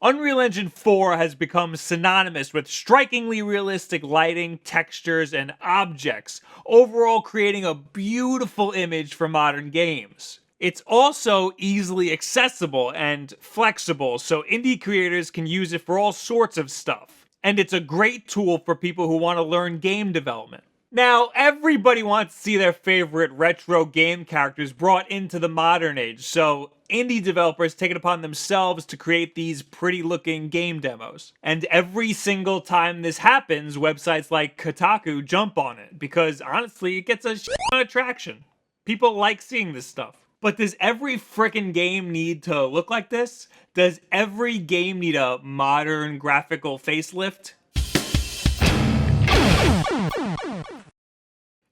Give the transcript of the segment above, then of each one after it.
Unreal Engine 4 has become synonymous with strikingly realistic lighting, textures, and objects, overall creating a beautiful image for modern games. It's also easily accessible and flexible, so indie creators can use it for all sorts of stuff. And it's a great tool for people who want to learn game development. Now, everybody wants to see their favorite retro game characters brought into the modern age, so indie developers take it upon themselves to create these pretty looking game demos. And every single time this happens, websites like Kotaku jump on it, because honestly, it gets a shit ton of traction. People like seeing this stuff. But does every frickin' game need to look like this? Does every game need a modern graphical facelift?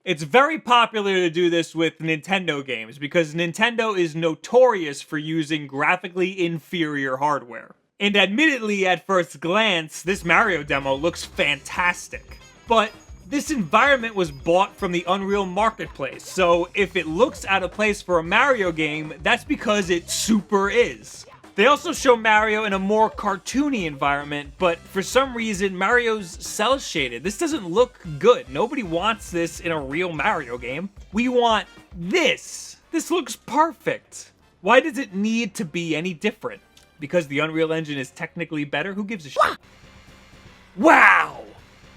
It's very popular to do this with Nintendo games because Nintendo is notorious for using graphically inferior hardware. And admittedly, at first glance, this Mario demo looks fantastic. But this environment was bought from the Unreal Marketplace, so if it looks out of place for a Mario game, that's because it super is. They also show Mario in a more cartoony environment, but for some reason, Mario's cel-shaded. This doesn't look good. Nobody wants this in a real Mario game. We want this. This looks perfect. Why does it need to be any different? Because the Unreal Engine is technically better? Who gives a shit? Wow!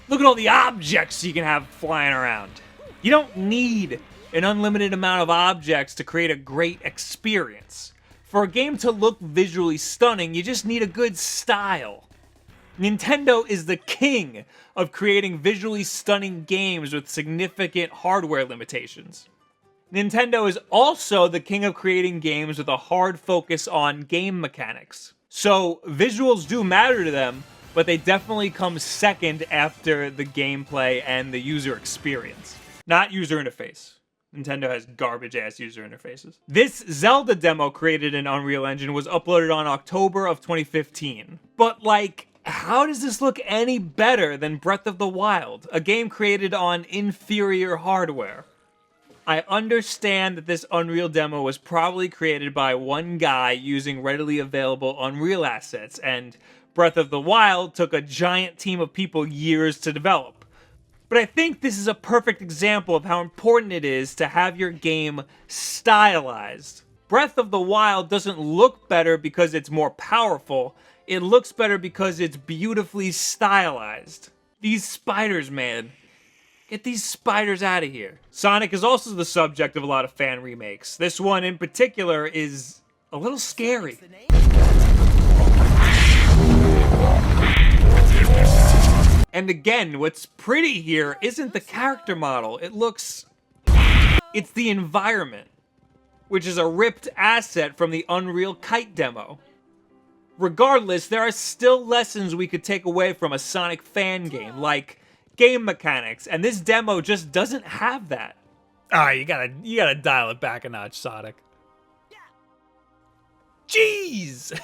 Look at all the objects you can have flying around. You don't need an unlimited amount of objects to create a great experience. For a game to look visually stunning, you just need a good style. Nintendo is the king of creating visually stunning games with significant hardware limitations. Nintendo is also the king of creating games with a hard focus on game mechanics. So visuals do matter to them, but they definitely come second after the gameplay and the user experience, not user interface. Nintendo has garbage-ass user interfaces. This Zelda demo created in Unreal Engine was uploaded on October of 2015. But, like, how does this look any better than Breath of the Wild, a game created on inferior hardware? I understand that this Unreal demo was probably created by one guy using readily available Unreal assets, and Breath of the Wild took a giant team of people years to develop. But I think this is a perfect example of how important it is to have your game stylized. Breath of the Wild doesn't look better because it's more powerful. It looks better because it's beautifully stylized. These spiders, man. Get these spiders out of here. Sonic is also the subject of a lot of fan remakes. This one in particular is a little scary. And again, what's pretty here isn't the character model. It's the environment, which is a ripped asset from the Unreal Kite demo. Regardless, there are still lessons we could take away from a Sonic fan game, like game mechanics, and this demo just doesn't have that. Alright, you gotta dial it back a notch, Sonic. Jeez!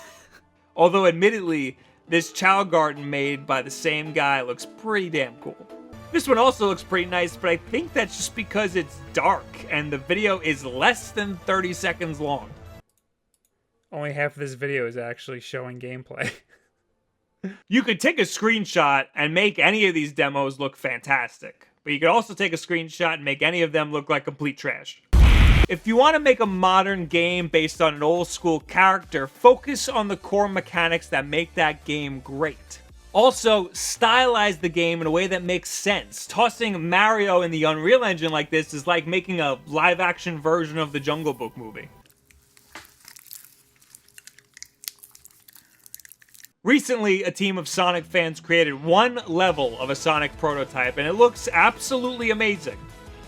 Although admittedly, this Chow Garden made by the same guy looks pretty damn cool. This one also looks pretty nice, but I think that's just because it's dark and the video is less than 30 seconds long. Only half of this video is actually showing gameplay. You could take a screenshot and make any of these demos look fantastic, but you could also take a screenshot and make any of them look like complete trash. If you want to make a modern game based on an old school character, focus on the core mechanics that make that game great. Also, stylize the game in a way that makes sense. Tossing Mario in the Unreal Engine like this is like making a live-action version of the Jungle Book movie. Recently, a team of Sonic fans created one level of a Sonic prototype, and it looks absolutely amazing.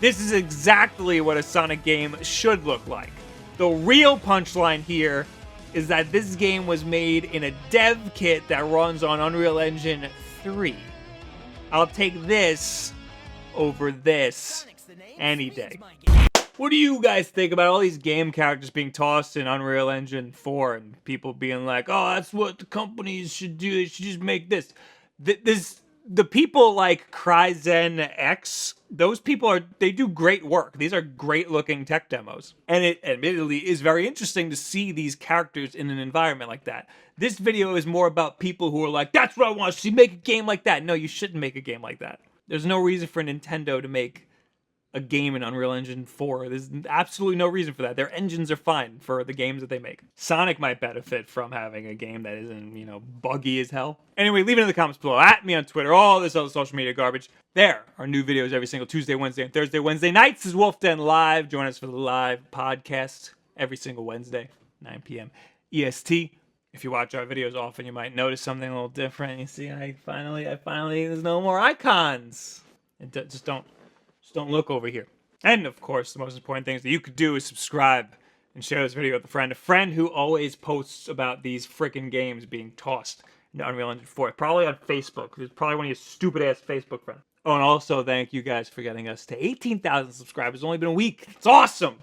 This is exactly what a Sonic game should look like. The real punchline here is that this game was made in a dev kit that runs on Unreal Engine 3. I'll take this over this any day. What do you guys think about all these game characters being tossed in Unreal Engine 4 and people being like, oh, that's what the companies should do, they should just make this. This the people like Cryzen X, those people they do great work. These are great looking tech demos. And it admittedly is very interesting to see these characters in an environment like that. This video is more about people who are like, that's what I want to see, make a game like that. No, you shouldn't make a game like that. There's no reason for Nintendo to make a game in Unreal Engine 4. There's absolutely no reason for that. Their engines are fine for the games that they make. Sonic might benefit from having a game that isn't, buggy as hell. Anyway, leave it in the comments below. At me on Twitter, all this other social media garbage. There are new videos every single Tuesday, Wednesday, and Thursday. Wednesday nights is Wulff Den Live. Join us for the live podcast every single Wednesday, 9 p.m. EST. If you watch our videos often, you might notice something a little different. You see, I finally, there's no more icons. Just don't look over here. And of course, the most important thing that you could do is subscribe and share this video with a friend who always posts about these freaking games being tossed into Unreal Engine 4. Probably on Facebook. It's probably one of your stupid ass Facebook friends. Oh, and also thank you guys for getting us to 18,000 subscribers. It's only been a week. It's awesome.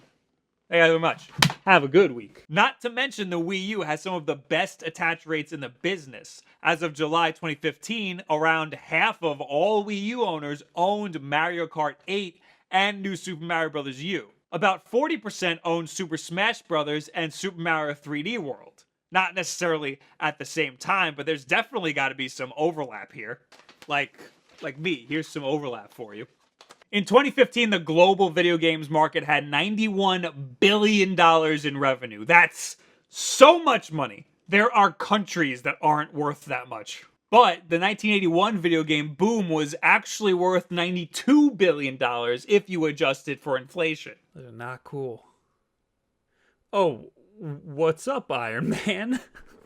Thank you very much. Have a good week. Not to mention the Wii U has some of the best attach rates in the business. As of July 2015, around half of all Wii U owners owned Mario Kart 8 and New Super Mario Bros. U. About 40% owned Super Smash Bros. And Super Mario 3D World. Not necessarily at the same time, but there's definitely got to be some overlap here. Like me, here's some overlap for you. In 2015, the global video games market had $91 billion in revenue. That's so much money. There are countries that aren't worth that much. But the 1981 video game boom was actually worth $92 billion if you adjust it for inflation. Those are not cool. Oh, what's up, Iron Man?